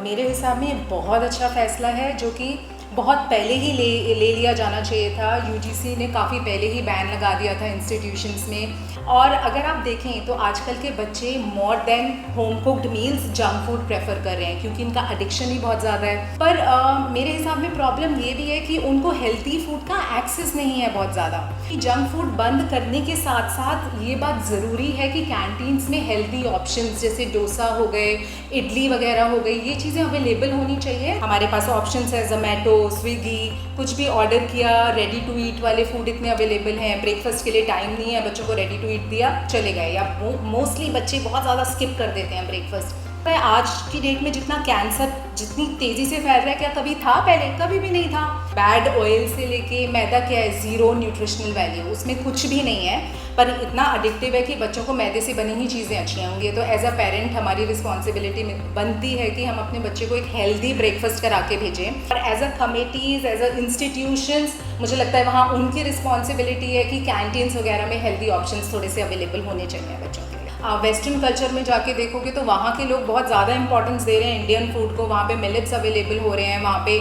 मेरे हिसाब में ये बहुत अच्छा फ़ैसला है जो कि बहुत पहले ही ले लिया जाना चाहिए था। यूजीसी ने काफ़ी पहले ही बैन लगा दिया था इंस्टीट्यूशंस में। और अगर आप देखें तो आजकल के बच्चे more than home cooked meals junk food prefer कर रहे हैं क्योंकि इनका एडिक्शन ही बहुत ज़्यादा है। पर मेरे हिसाब में प्रॉब्लम ये भी है कि उनको हेल्थी फूड का एक्सेस नहीं है बहुत ज़्यादा। जंक फूड बंद करने के साथ साथ ये बात ज़रूरी है कि कैंटीन्स में हेल्थी ऑप्शंस जैसे डोसा हो गए, इडली वगैरह हो गई, ये चीज़ें अवेलेबल होनी चाहिए। हमारे पास ऑप्शंस है जोमेटो, स्विगी, कुछ भी ऑर्डर किया, रेडी टू ईट वाले फूड इतने अवेलेबल हैं। ब्रेकफास्ट के लिए टाइम नहीं है, बच्चों को रेडी टू ईट दिया चले गए। या मोस्टली बच्चे बहुत ज़्यादा स्किप कर देते हैं ब्रेकफास्ट। आज की डेट में जितना कैंसर जितनी तेज़ी से फैल रहा है, क्या कभी था पहले? कभी भी नहीं था। बैड ऑयल से लेके मैदा क्या है, ज़ीरो न्यूट्रिशनल वैल्यू, उसमें कुछ भी नहीं है, पर इतना अडिक्टिव है कि बच्चों को मैदे से बनी ही चीज़ें अच्छी होंगी। तो एज अ पेरेंट हमारी रिस्पॉन्सिबिलिटी बनती है कि हम अपने बच्चे को एक हेल्दी ब्रेकफास्ट करा के भेजें। और as a committees, as a institutions, मुझे लगता है वहाँ उनकी रिस्पॉन्सिबिलिटी है कि कैंटीन्स वगैरह में हेल्दी ऑप्शंस थोड़े से अवेलेबल होने चाहिए बच्चों के लिए। वेस्टर्न कल्चर में जाके देखोगे तो वहाँ के लोग बहुत ज़्यादा इंपॉर्टेंस दे रहे हैं इंडियन फूड को। वहाँ पे मिलेट्स अवेलेबल हो रहे हैं, वहाँ पे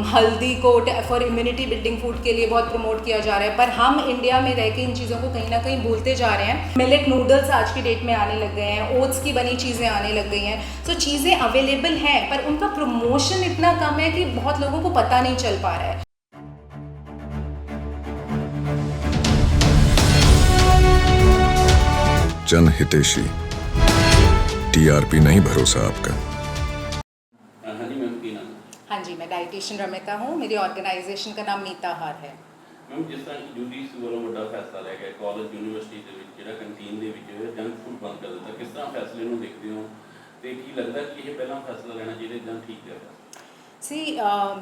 हल्दी को फॉर इम्यूनिटी बिल्डिंग फूड के लिए बहुत प्रमोट किया जा रहा है। पर हम इंडिया में रह के इन चीज़ों को कहीं ना कहीं भूलते जा रहे हैं। मिलेट नूडल्स आज की डेट में आने लग गए हैं, ओट्स की बनी चीज़ें आने लग गई हैं। सो चीज़ें अवेलेबल हैं पर उनका प्रमोशन इतना कम है कि बहुत लोगों को पता नहीं चल पा रहा है। जनहितैषी, टीआरपी नहीं भरोसा आपका। हाँ जी मैम, की नाम? हाँ जी, मैं डाइटिशियन रमिता हूँ। मेरी ऑर्गेनाइजेशन का नाम मीताहार है। मैम, जिस तरह यूजीसी ਵੱਲੋਂ ਵੱਡਾ ਫੈਸਲਾ ਲਿਆ ਗਿਆ ਕਾਲਜ ਯੂਨੀਵਰਸਿਟੀ ਦੇ ਵਿੱਚ ਜਿਹੜਾ ਕੰਟੀਨ ਦੇ ਵਿੱਚ ਜੰਕ ਫੂਡ ਬੰਦ ਕਰ ਦਿੱਤਾ, ਕਿਸ ਤਰ੍ਹਾਂ ਫੈਸਲੇ ਨੂੰ ਦੇਖਦੇ ਹੋ ਤੇ ਕੀ ਲੱਗਦਾ ਕਿ ਇਹ ਪਹਿਲਾਂ ਫੈਸਲਾ ਲੈਣਾ ਚਾਹੀਦਾ ਜਾਂ ठीक है?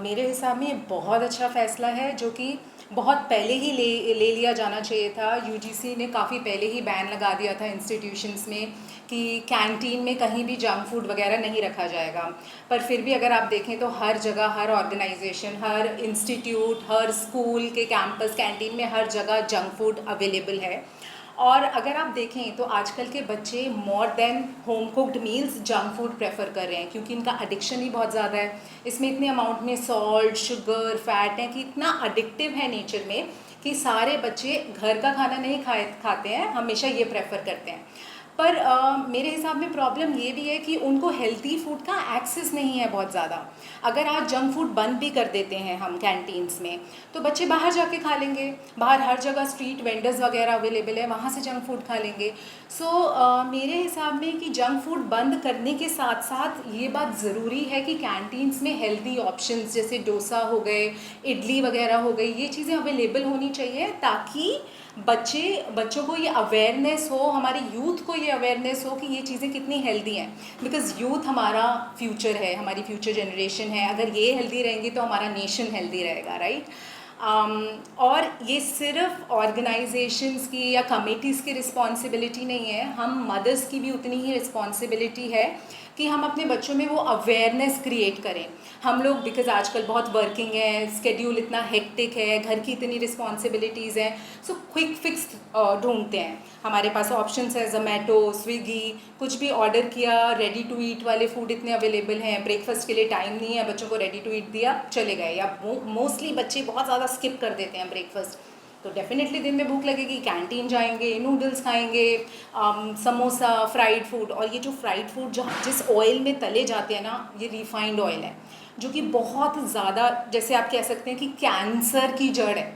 मेरे हिसाब में ये बहुत अच्छा फ़ैसला है जो कि बहुत पहले ही ले लिया जाना चाहिए था। यूजीसी ने काफ़ी पहले ही बैन लगा दिया था इंस्टीट्यूशंस में कि कैंटीन में कहीं भी जंक फूड वगैरह नहीं रखा जाएगा। पर फिर भी अगर आप देखें तो हर जगह, हर ऑर्गेनाइजेशन, हर इंस्टीट्यूट, हर स्कूल के कैंपस कैंटीन में हर जगह जंक फूड अवेलेबल है। और अगर आप देखें तो आजकल के बच्चे more than home cooked meals junk food prefer कर रहे हैं क्योंकि इनका एडिक्शन ही बहुत ज़्यादा है। इसमें इतने अमाउंट में सॉल्ट, शुगर, फैट है कि इतना अडिक्टिव है नेचर में कि सारे बच्चे घर का खाना नहीं खाते हैं, हमेशा ये प्रेफर करते हैं। पर मेरे हिसाब में प्रॉब्लम ये भी है कि उनको हेल्थी फूड का एक्सेस नहीं है बहुत ज़्यादा। अगर आज जंक फूड बंद भी कर देते हैं हम कैंटीन्स में तो बच्चे बाहर जाके खा लेंगे। बाहर हर जगह स्ट्रीट वेंडर्स वगैरह अवेलेबल है, वहाँ से जंक फूड खा लेंगे। सो मेरे हिसाब में कि जंक फूड बंद करने के साथ साथ ये बात ज़रूरी है कि कैंटीन्स में हेल्दी ऑप्शंस जैसे डोसा हो गए, इडली वगैरह हो गई, ये चीज़ें अवेलेबल होनी चाहिए ताकि बच्चों को ये अवेयरनेस हो, हमारे यूथ को ये अवेयरनेस हो कि ये चीज़ें कितनी हेल्दी हैं। बिकॉज़ यूथ हमारा फ्यूचर है, हमारी फ्यूचर जनरेशन है। अगर ये हेल्दी रहेंगी तो हमारा नेशन हेल्दी रहेगा, राइट? और ये सिर्फ ऑर्गेनाइजेशंस की या कमेटीज़ की रिस्पॉन्सिबिलिटी नहीं है, हम मदर्स की भी उतनी ही रिस्पॉन्सिबिलिटी है कि हम अपने बच्चों में वो अवेयरनेस क्रिएट करें। हम लोग बिकॉज़ आजकल बहुत वर्किंग है, स्केड्यूल इतना हेक्टिक है, घर की इतनी रिस्पॉन्सिबिलिटीज़ हैं, सो क्विक फिक्स ढूंढते हैं। हमारे पास ऑप्शंस है जोमेटो, स्विगी, कुछ भी ऑर्डर किया, रेडी टू ईट वाले फूड इतने अवेलेबल हैं। ब्रेकफास्ट के लिए टाइम नहीं है, बच्चों को रेडी टू ईट दिया चले गए। या मोस्टली बच्चे बहुत ज़्यादा स्किप कर देते हैं ब्रेकफास्ट। तो डेफिनेटली दिन में भूख लगेगी, कैंटीन जाएंगे, नूडल्स खाएंगे, समोसा, फ्राइड फूड। और ये जो फ्राइड फूड जिस ऑयल में तले जाते हैं ना, ये रिफाइंड ऑयल है जो कि बहुत ज़्यादा, जैसे आप कह सकते हैं कि कैंसर की जड़ है।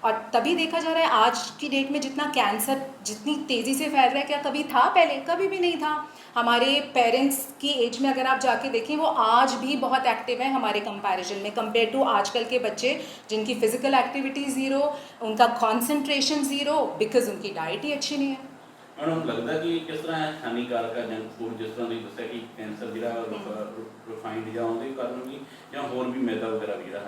और तभी देखा जा रहा है आज की डेट में जितना कैंसर जितनी तेज़ी से फैल रहा है, क्या कभी था पहले? कभी भी नहीं था। हमारे पेरेंट्स की एज में अगर आप जाके देखें, वो आज भी बहुत एक्टिव है हमारे कंपैरिजन में, कंपेयर टू आजकल के बच्चे जिनकी फ़िज़िकल एक्टिविटी ज़ीरो, उनका कॉन्सेंट्रेशन ज़ीरो, बिकॉज उनकी डाइट ही अच्छी नहीं है। मैडम, लगता कि किस तरह हानिकारक है जंक फूड, जिस तरह ਤੁਸੀਂ ਦੱਸਿਆ ਕਿ ਕੈਂਸਰ ਜਿਹੜਾ ਰਿਫਾਈਨਡ ਜਾਂ ਉਹਦੇ ਕਾਰਨ ਵੀ ਜਾਂ ਹੋਰ ਵੀ ਮੈਦਾ वगैरह भी ਜਿਹੜਾ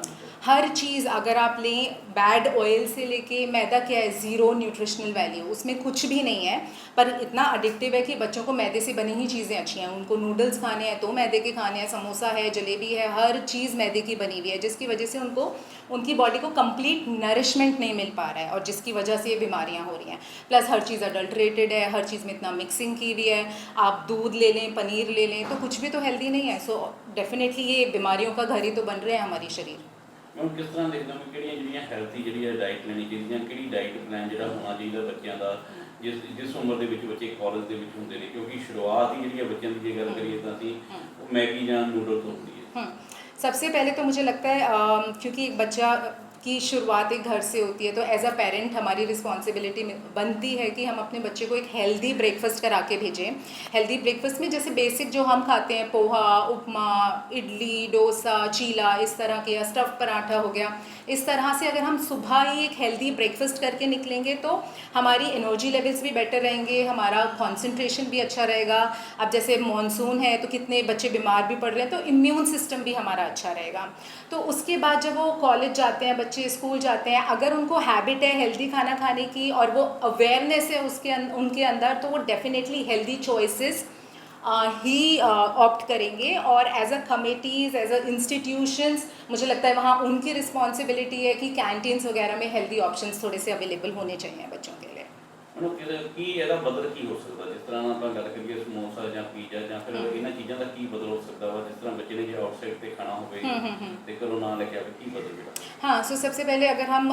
हर चीज़ अगर आप लें, बैड ऑयल से लेके मैदा क्या है, ज़ीरो न्यूट्रिशनल वैल्यू, उसमें कुछ भी नहीं है, पर इतना अडिक्टिव है कि बच्चों को मैदे से बनी ही चीज़ें अच्छी हैं। उनको नूडल्स खाने हैं तो मैदे के खाने हैं, समोसा है, जलेबी है, हर चीज़ मैदे की बनी हुई है, जिसकी वजह से उनको उनकी बॉडी को कंप्लीट नरिशमेंट नहीं मिल पा रहा है और जिसकी वजह से ये बीमारियाँ हो रही हैं। प्लस हर चीज़ अडल्ट्रेटेड है, हर चीज़ में इतना मिक्सिंग की हुई है, आप दूध ले लें, पनीर ले लें, तो कुछ भी तो हेल्दी नहीं है। सो डेफिनेटली ये बीमारियों का घर ही तो बन रहे हैं हमारी शरीर। मैं किस तरह देखदा कि ਕਿਹੜੀਆਂ ਜਿਹੜੀਆਂ ਹੈਲਥੀ ਜਿਹੜੀ ਹੈ ਡਾਈਟ ਲੈਣੀ ਚਾਹੀਦੀ ਜਾਂ ਕਿਹੜੀ ਡਾਈਟ ਪਲਾਨ ਜਿਹੜਾ ਹੋਣਾ ਚਾਹੀਦਾ ਬੱਚਿਆਂ ਦਾ ਜਿਸ ਉਮਰ ਦੇ ਵਿੱਚ ਬੱਚੇ ਕਾਲਜ ਦੇ ਵਿੱਚ ਹੁੰਦੇ ਨੇ, ਕਿਉਂਕਿ ਸ਼ੁਰੂਆਤ ਹੀ ਜਿਹੜੀ ਹੈ ਬੱਚਿਆਂ ਦੀ ਜੇ ਗੱਲ ਕਰੀਏ ਤਾਂ ਅਸੀਂ ਉਹ ਮੈਗੀ ਜਾਂ ਨੂਡਲ ਤੋਂ ਹੁੰਦੀ ਹੈ। सबसे पहले तो मुझे लगता है क्योंकि एक बच्चा की शुरुआत एक घर से होती है, तो एज अ पेरेंट हमारी रिस्पॉन्सिबिलिटी बनती है कि हम अपने बच्चे को एक हेल्दी ब्रेकफास्ट करा के भेजें। हेल्दी ब्रेकफास्ट में जैसे बेसिक जो हम खाते हैं, पोहा, उपमा, इडली, डोसा, चीला, इस तरह के, या स्टफ़ पराठा हो गया, इस तरह से अगर हम सुबह ही एक हेल्दी ब्रेकफास्ट करके निकलेंगे तो हमारी एनर्जी लेवल्स भी बेटर रहेंगे, हमारा कंसंट्रेशन भी अच्छा रहेगा। अब जैसे मॉनसून है तो कितने बच्चे बीमार भी पड़ रहे हैं, तो इम्यून सिस्टम भी हमारा अच्छा रहेगा। तो उसके बाद जब वो कॉलेज जाते हैं, बच्चे स्कूल जाते हैं, अगर उनको हैबिट है हेल्दी खाना खाने की और वो अवेयरनेस है उनके अंदर, तो वो डेफिनेटली हेल्दी चॉइसेस ही ऑप्ट करेंगे। और as a committees, as a institutions, मुझे लगता है वहाँ उनकी रिस्पॉन्सिबिलिटी है कि कैंटीन्स वगैरह में हेल्दी ऑप्शंस थोड़े से अवेलेबल होने चाहिए बच्चों के लिए। ਮੈਨੂੰ ਕੀ ਇਹਦਾ ਬਦਲ ਕੀ ਹੋ ਸਕਦਾ, ਜਿਸ ਤਰ੍ਹਾਂ ਆਪਾਂ ਗੱਲ ਕਰੀਏ ਸਮੋਸਾ ਜਾਂ ਪੀਜ਼ਾ ਜਾਂ ਫਿਰ ਇਹਨਾਂ ਚੀਜ਼ਾਂ ਦਾ ਕੀ ਬਦਲ ਹੋ ਸਕਦਾ ਵਾ, ਜਿਸ ਤਰ੍ਹਾਂ ਬੱਚੇ ਨੇ ਜੇ ਆਊਟਸਾਈਡ ਤੇ ਖਾਣਾ ਹੋਵੇ ਤੇ ਘਰੋਂ ਨਾ ਲੈ के आवे, की बदल बेटा? हाँ, सो सबसे पहले अगर हम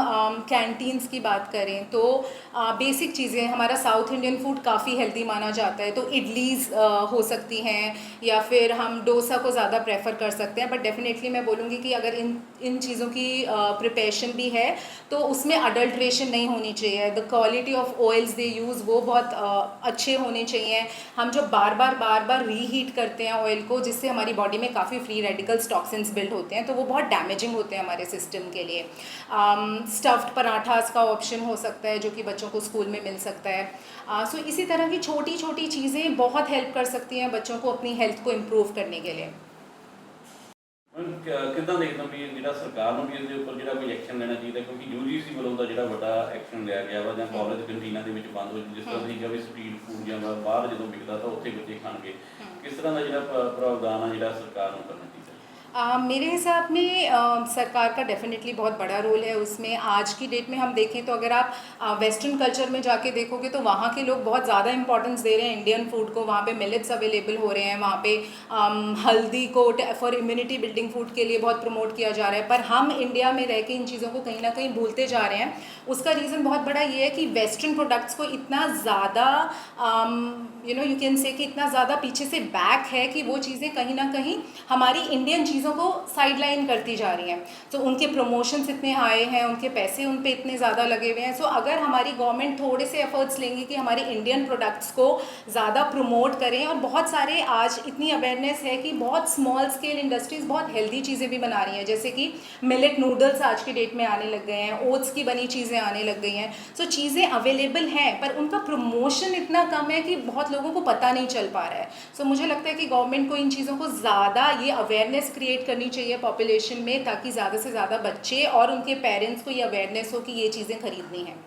कैंटीन्स की बात करें तो बेसिक चीज़ें, हमारा साउथ इंडियन फूड काफ़ी हेल्दी माना जाता है, तो इडलीज़ हो सकती हैं, या फिर हम डोसा को ज़्यादा प्रेफर कर सकते हैं। बट डेफिनेटली मैं बोलूँगी कि अगर इन चीज़ों की प्रिपरेशन भी है तो उसमें अडल्ट्रेशन नहीं होनी चाहिए। The quality of oils they use वो बहुत अच्छे होने चाहिए। हम जो बार बार रीहीट करते हैं ऑयल को, जिससे हमारी बॉडी में काफ़ी फ्री रेडिकल्स, टॉक्सिन्स बिल्ड होते हैं, तो वो बहुत डैमेजिंग होते हैं हमारे सिस्टम के लिए। स्टफ्ड पराठास का ऑप्शन हो सकता है जो कि बच्चों को स्कूल में मिल सकता है। सो इसी तरह की छोटी छोटी चीज़ें बहुत हेल्प कर सकती हैं बच्चों को अपनी हेल्थ को इम्प्रूव करने के लिए। ਕਿੱਦਾਂ ਦੇਖਦਾ ਵੀ ਜਿਹੜਾ ਸਰਕਾਰ ਨੂੰ ਵੀ ਇਹਦੇ ਉੱਪਰ ਜਿਹੜਾ ਕੋਈ ਐਕਸ਼ਨ ਲੈਣਾ ਚਾਹੀਦਾ, ਕਿਉਂਕਿ UGC ਵੱਲੋਂ ਦਾ ਜਿਹੜਾ ਵੱਡਾ ਐਕਸ਼ਨ ਲਿਆ ਗਿਆ ਵਾ, ਜਾਂ ਕਾਲਜ ਕੰਟੀਨਾਂ ਦੇ ਵਿੱਚ ਬੰਦ ਹੋ, ਜਿਸ ਤਰ੍ਹਾਂ ਤੁਸੀਂ ਕਿਹਾ ਵੀ ਸਟਰੀਟ ਫੂਡ ਜਾਂ ਬਾਹਰ ਜਦੋਂ ਵਿਕਦਾ ਤਾਂ ਉੱਥੇ ਬੱਚੇ ਖਾਣਗੇ, ਕਿਸ ਤਰ੍ਹਾਂ ਦਾ ਜਿਹੜਾ ਪ੍ਰਾਵਧਾਨ ਆ ਜਿਹੜਾ ਸਰਕਾਰ ਨੂੰ ਕਰਨਾ ਚਾਹੀਦਾ? मेरे हिसाब में सरकार का डेफिनेटली बहुत बड़ा रोल है उसमें। आज की डेट में हम देखें तो अगर आप वेस्टर्न कल्चर में जाके देखोगे तो वहाँ के लोग बहुत ज़्यादा इंपॉर्टेंस दे रहे हैं इंडियन फूड को। वहाँ पे मिलेट्स अवेलेबल हो रहे हैं, वहाँ पे हल्दी को फॉर इम्यूनिटी बिल्डिंग फूड के लिए बहुत प्रमोट किया जा रहा है। पर हम इंडिया में रह के इन चीज़ों को कहीं ना कहीं भूलते जा रहे हैं। उसका रीज़न बहुत बड़ा ये है कि वेस्टर्न प्रोडक्ट्स को इतना ज़्यादा यू कैन से कि इतना ज़्यादा पीछे से बैक है कि वो चीज़ें कहीं ना कहीं हमारी इंडियन चीज़ों को साइडलाइन करती जा रही हैं। तो उनके प्रमोशंस इतने हाई हैं, उनके पैसे उन पे इतने ज़्यादा लगे हुए हैं। सो अगर हमारी गवर्नमेंट थोड़े से एफर्ट्स लेंगी कि हमारे इंडियन प्रोडक्ट्स को ज़्यादा प्रमोट करें, और बहुत सारे आज इतनी अवेयरनेस है कि बहुत स्मॉल स्केल इंडस्ट्रीज़ बहुत हेल्दी चीज़ें भी बना रही हैं, जैसे कि मिलेट नूडल्स आज की डेट में आने लग गए हैं, ओट्स की बनी चीज़ें आने लग गई हैं। सो चीज़ें अवेलेबल हैं पर उनका प्रमोशन इतना कम है कि बहुत लोगों को पता नहीं चल पा रहा है। सो मुझे लगता है कि गवर्नमेंट को इन चीज़ों को ज़्यादा ये अवेयरनेस क्रिएट करनी चाहिए पॉपुलेशन में, ताकि ज़्यादा से ज़्यादा बच्चे और उनके पेरेंट्स को ये अवेयरनेस हो कि ये चीज़ें खरीदनी हैं।